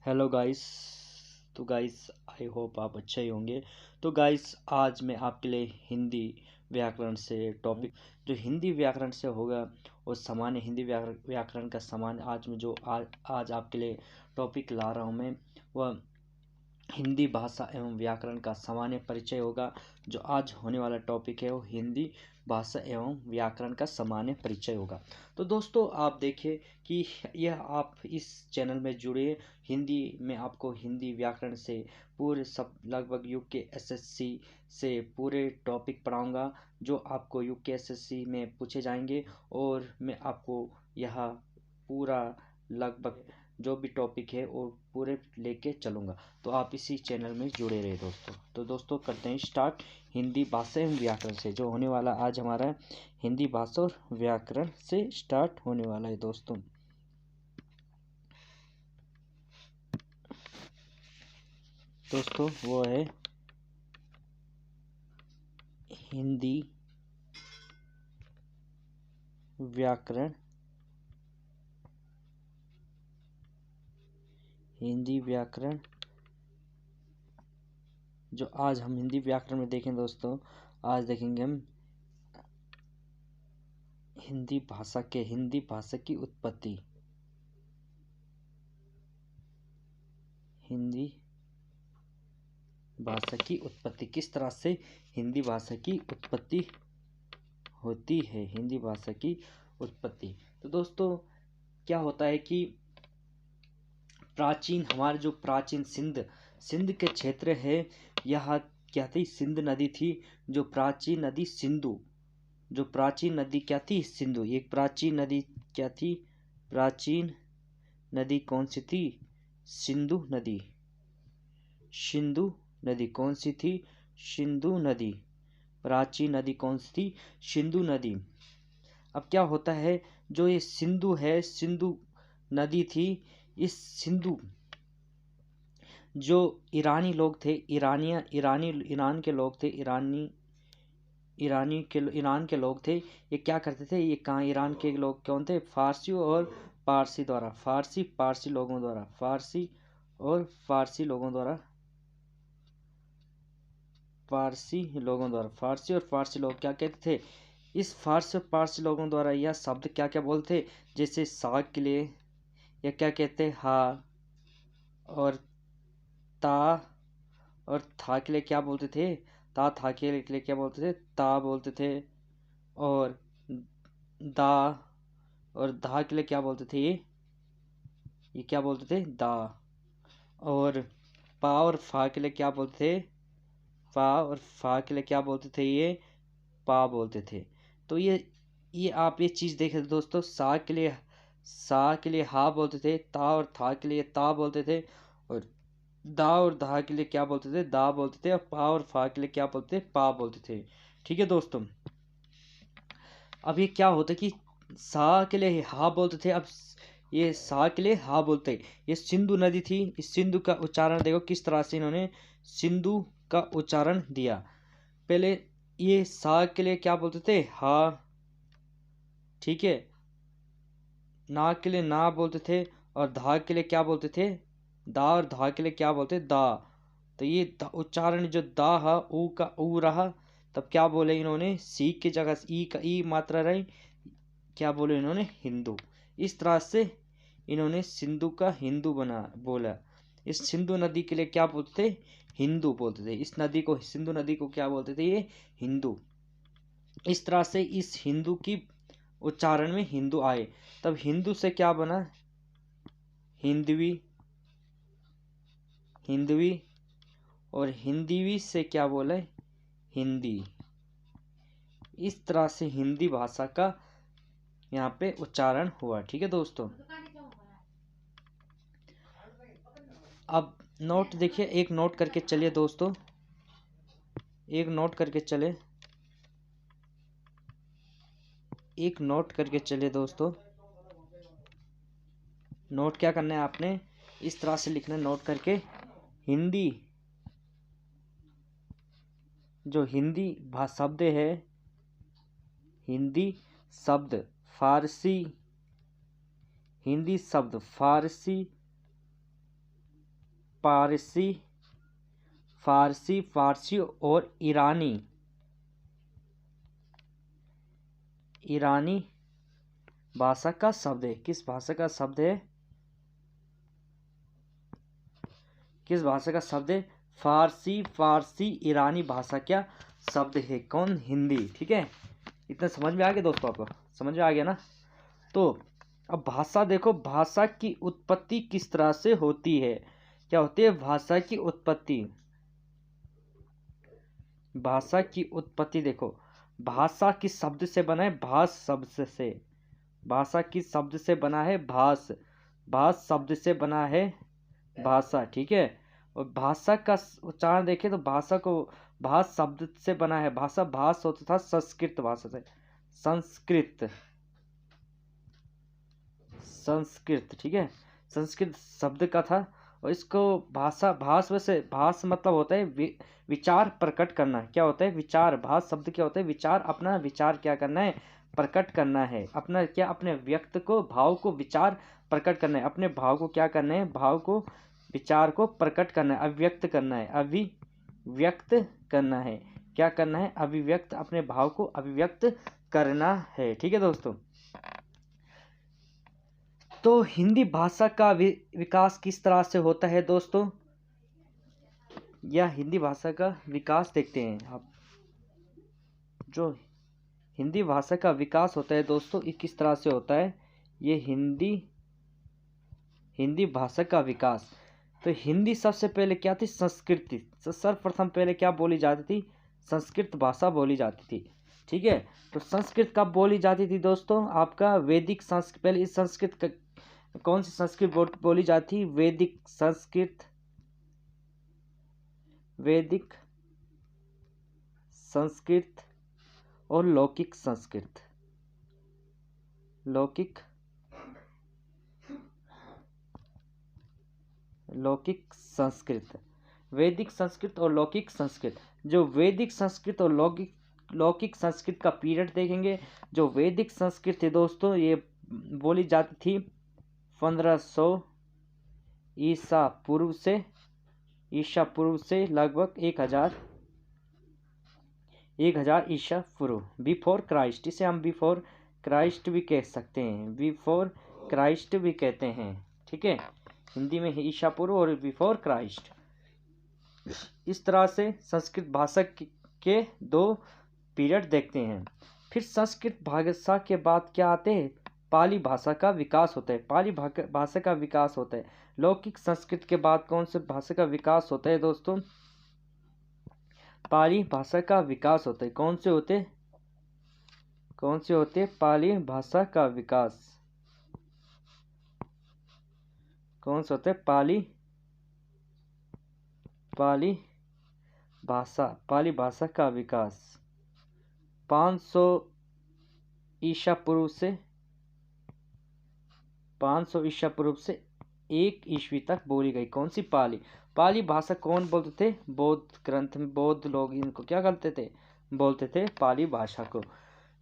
Hello guys. तो guys I hope आप अच्छे ही होंगे। तो गाइस आज मैं आपके लिए हिंदी व्याकरण से टॉपिक जो हिंदी व्याकरण से होगा वो सामान्य हिंदी व्याकरण का सामान्य आज में जो आज आपके लिए टॉपिक ला रहा हूँ मैं वह हिंदी भाषा एवं व्याकरण का सामान्य परिचय होगा। जो आज होने वाला टॉपिक है वो हिंदी भाषा एवं व्याकरण का सामान्य परिचय होगा। तो दोस्तों आप देखिए कि यह आप इस चैनल में जुड़े। हिंदी में आपको हिंदी व्याकरण से पूरे सब लगभग यूके के एसएससी से पूरे टॉपिक पढ़ाऊंगा जो आपको यूके के एसएससी में पूछे जाएंगे। और मैं आपको यह पूरा लगभग जो भी टॉपिक है वो पूरे लेके चलूँगा। तो आप इसी चैनल में जुड़े रहे दोस्तों। तो दोस्तों करते हैं स्टार्ट हिंदी भाषा एवं व्याकरण से जो होने वाला आज हमारा हिंदी भाषा और व्याकरण से स्टार्ट होने वाला है दोस्तों। दोस्तों वो है हिंदी व्याकरण। हिंदी व्याकरण जो आज हम हिंदी व्याकरण में देखें दोस्तों, आज देखेंगे हम हिंदी भाषा की उत्पत्ति। हिंदी भाषा की उत्पत्ति किस तरह से हिंदी भाषा की उत्पत्ति होती है। हिंदी भाषा की उत्पत्ति तो दोस्तों क्या होता है कि प्राचीन हमारे जो प्राचीन सिंध के क्षेत्र है, यह क्या थी, सिंध नदी थी। जो प्राचीन नदी सिंधु, जो प्राचीन नदी क्या थी, सिंधु। एक प्राचीन नदी क्या थी, प्राचीन नदी कौन सी थी, सिंधु नदी। सिंधु नदी कौन सी थी, सिंधु नदी। प्राचीन नदी कौन सी थी, सिंधु नदी। अब क्या होता है, जो ये सिंधु है, सिंधु नदी थी। इस सिंधु जो ईरानी लोग थे, ईरान के लोग थे, ईरान के लोग थे। ये क्या करते थे, ये कहाँ ईरान के लोग कौन थे, फारसी और पारसी द्वारा, फारसी लोगों द्वारा, फारसी और फारसी लोगों द्वारा, फारसी और फारसी लोग क्या कहते थे, इस फारसी और पारसी लोगों द्वारा यह शब्द क्या क्या बोलते थे, जैसे साग के लिए या क्या कहते हैं हा, और ता और था के लिए क्या बोलते थे, था के लिए क्या बोलते थे, ता बोलते थे। और दा और धा के लिए क्या बोलते थे, ये क्या बोलते थे, दा। और पा और फा के लिए क्या बोलते थे, पा और फा के लिए क्या बोलते थे, ये पा बोलते थे। तो ये आप ये चीज़ देखे दोस्तों, सा के लिए हा बोलते थे, ता और था के लिए ता बोलते थे, और दा और धा के लिए क्या बोलते थे, दा बोलते थे, और पा और फा के लिए क्या बोलते थे, पा बोलते थे। ठीक है दोस्तों। अब ये क्या होता है कि सा के लिए हा बोलते थे, अब ये सा के लिए हा बोलते। ये सिंधु नदी थी, इस सिंधु का उच्चारण देखो किस तरह से इन्होंने सिंधु का उच्चारण दिया। पहले ये सा के लिए क्या बोलते थे, हा, ठीक है, ना के लिए ना बोलते थे, और धा के लिए क्या बोलते थे, दा, और धा के लिए क्या बोलते, दा। तो ये उच्चारण जो दा है, ऊ का ऊ रहा, तब क्या बोले इन्होंने, सी की जगह ई का ई मात्रा रही, क्या बोले इन्होंने, हिंदू। इस तरह से इन्होंने सिंधु का हिंदू बना बोला। इस सिंधु नदी के लिए क्या बोलते थे, हिंदू बोलते थे। इस नदी को, सिंधु नदी को क्या बोलते थे, ये हिंदू। इस तरह से इस हिंदू की उच्चारण में हिंदू आए, तब हिंदू से क्या बना, हिंदवी, हिंदवी, और हिंदीवी से क्या बोले, हिंदी। इस तरह से हिंदी भाषा का यहाँ पे उच्चारण हुआ। ठीक है दोस्तों। अब नोट देखिए, एक नोट करके चलिए दोस्तों, एक नोट करके चले, एक नोट करके चलिए दोस्तों। नोट क्या करना है आपने, इस तरह से लिखना है नोट करके, हिंदी जो हिंदी शब्द है, हिंदी शब्द फारसी, हिंदी शब्द फारसी पारसी, फारसी, फारसी और ईरानी। ईरानी भाषा का शब्द है। किस भाषा का शब्द है? किस भाषा का शब्द है? फारसी, फारसी, ईरानी भाषा क्या शब्द है? कौन? हिंदी। ठीक है, इतना समझ में आ गया दोस्तों? आपको समझ में आ गया ना? तो अब भाषा देखो, भाषा की उत्पत्ति किस तरह से होती है? क्या होती है भाषा की उत्पत्ति? भाषा की उत्पत्ति देखो, भाषा किस शब्द से बना है? भाष शब्द से। भाषा किस शब्द से बना है? भाष। भाष शब्द से बना है भाषा। ठीक है, और भाषा का उच्चारण देखें तो भाषा को भाष शब्द से बना है भाषा। भाष होता था संस्कृत भाषा से, संस्कृत, संस्कृत। ठीक है, संस्कृत शब्द का था। और इसको भाषा, भाष वैसे भाष मतलब होता है विचार प्रकट करना। क्या होता है? विचार। भाष शब्द क्या होता है? विचार। अपना विचार क्या करना है? प्रकट करना है। अपना क्या? अपने व्यक्त को, भाव को, विचार प्रकट करना है। अपने भाव को क्या करना है? भाव को, विचार को प्रकट करना है, अभिव्यक्त करना है, अभिव्यक्त करना है। क्या करना है? अभिव्यक्त, अपने भाव को अभिव्यक्त करना है। ठीक है दोस्तों, तो हिंदी भाषा का विकास किस तरह से होता है दोस्तों? या हिंदी भाषा का विकास देखते हैं आप। जो हिंदी भाषा का विकास होता है दोस्तों, ये किस तरह से होता है? ये हिंदी भाषा का विकास। तो हिंदी सबसे पहले क्या थी? संस्कृत थी। सर्वप्रथम पहले क्या बोली जाती थी? संस्कृत भाषा बोली जाती थी। ठीक है, तो संस्कृत कब बोली जाती थी दोस्तों? आपका वैदिक संस्कृत। पहले इस संस्कृत कौन सी संस्कृत बोली जाती? वैदिक संस्कृत, वैदिक संस्कृत और लौकिक संस्कृत। लौकिक संस्कृत, वैदिक संस्कृत और लौकिक संस्कृत। जो वैदिक संस्कृत और लौकिक संस्कृत का पीरियड देखेंगे। जो वैदिक संस्कृत है दोस्तों, ये बोली जाती थी 1500 ईसा पूर्व से लगभग 1000 ईसा पूर्व, बिफोर क्राइस्ट। इसे हम बिफोर क्राइस्ट भी कह सकते हैं, बिफोर क्राइस्ट भी कहते हैं। ठीक है, हिंदी में ईसा पूर्व और बिफोर क्राइस्ट। इस तरह से संस्कृत भाषा के दो पीरियड देखते हैं। फिर संस्कृत भाषा के बाद क्या आते हैं? पाली भाषा का विकास होता है। पाली भाषा का विकास होता है। लौकिक संस्कृत के बाद कौन सी भाषा का विकास होता है दोस्तों? पाली भाषा का विकास होता है। कौन से होते? पाली भाषा का विकास। कौन से होते? पाली भाषा का विकास 500 ईसा पूर्व से 1 ईस्वी तक बोली गई। कौन सी? पाली भाषा कौन बोलते थे? बौद्ध ग्रंथ में बौद्ध लोग इनको क्या करते थे? बोलते थे पाली भाषा को।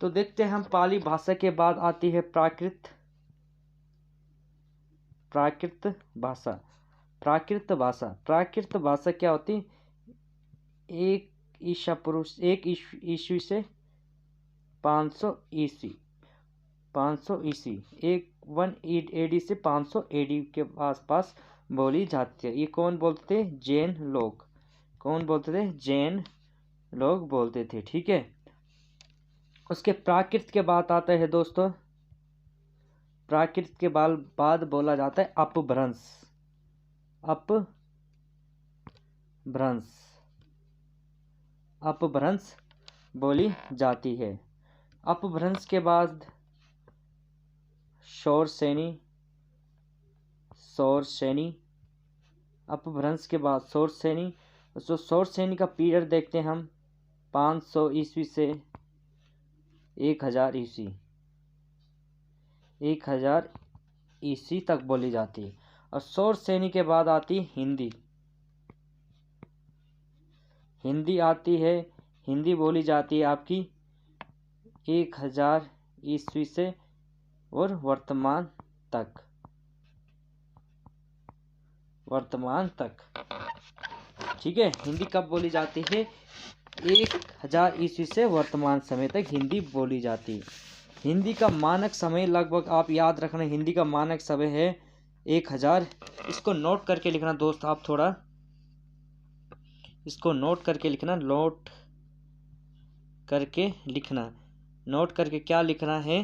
तो देखते हैं हम, पाली भाषा के बाद आती है प्राकृत भाषा। प्राकृत भाषा क्या होती? 1 ईस्वी से 500 ईस्वी, 1 AD से 500 AD के आसपास बोली जाती है। ये कौन बोलते थे? जैन लोग। कौन बोलते थे? जैन लोग बोलते थे। ठीक है, उसके प्राकृत के बाद आता है दोस्तों, प्राकृत के बाद बोला जाता है अपभ्रंश। अपभ्रंश बोली जाती है। अपभ्रंश के बाद शौरसेनी। अपभ्रंश के बाद शौरसेनी। तो शौरसेनी का पीरियड देखते हैं हम, 500 ईस्वी से 1000 ईस्वी तक बोली जाती है। और शौरसेनी के बाद आती हिंदी आती है। हिंदी बोली जाती है आपकी 1000 ईस्वी से और वर्तमान तक। वर्तमान तक। ठीक है, हिंदी कब बोली जाती है? 1000 ईस्वी से वर्तमान समय तक हिंदी बोली जाती है। हिंदी का मानक समय लगभग, आप याद रखना, हिंदी का मानक समय है 1000। इसको नोट करके लिखना दोस्त, आप थोड़ा इसको नोट करके लिखना, नोट करके लिखना। नोट करके क्या लिखना है?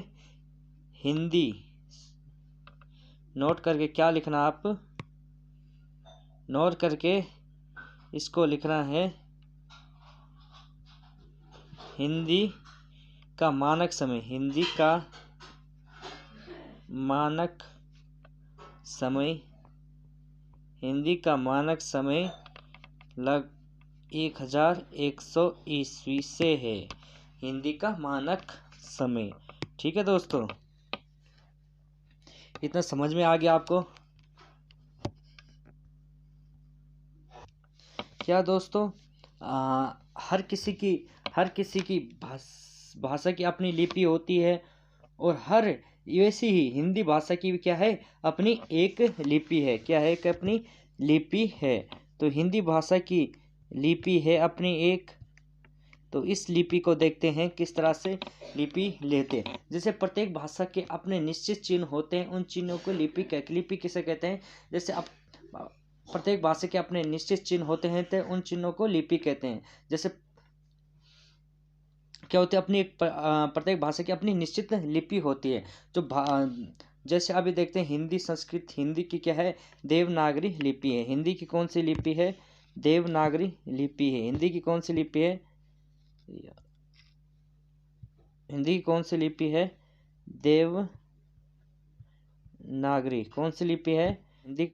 हिंदी। नोट करके क्या लिखना आप? नोट करके इसको लिखना है हिंदी का मानक समय। हिंदी का मानक समय, हिंदी का मानक समय लग 1100 ईस्वी से है। हिंदी का मानक समय। ठीक है दोस्तों, इतना समझ में आ गया आपको? क्या दोस्तों, हर किसी की भाषा की अपनी लिपि होती है, और हर वैसी ही हिंदी भाषा की भी क्या है? अपनी एक लिपि है। क्या है? कि अपनी लिपि है। तो हिंदी भाषा की लिपि है अपनी एक। तो इस लिपि को देखते हैं किस तरह से लिपि लेते हैं। जैसे प्रत्येक भाषा के अपने निश्चित चिन्ह होते हैं, उन चिन्हों को लिपि किसे कहते हैं? जैसे अब प्रत्येक भाषा के अपने निश्चित चिन्ह होते हैं, तो उन चिन्हों को लिपि कहते हैं। जैसे क्या होती है, अपनी प्रत्येक भाषा की अपनी निश्चित लिपि होती है। जैसे अभी देखते हैं हिंदी, संस्कृत। हिंदी की क्या है? देवनागरी लिपि है। हिंदी की कौन सी लिपि है? देवनागरी लिपि है। हिंदी की कौन सी लिपि है? हिंदी की कौन सी लिपि है? देवनागरी। कौन सी लिपि है? हिंदी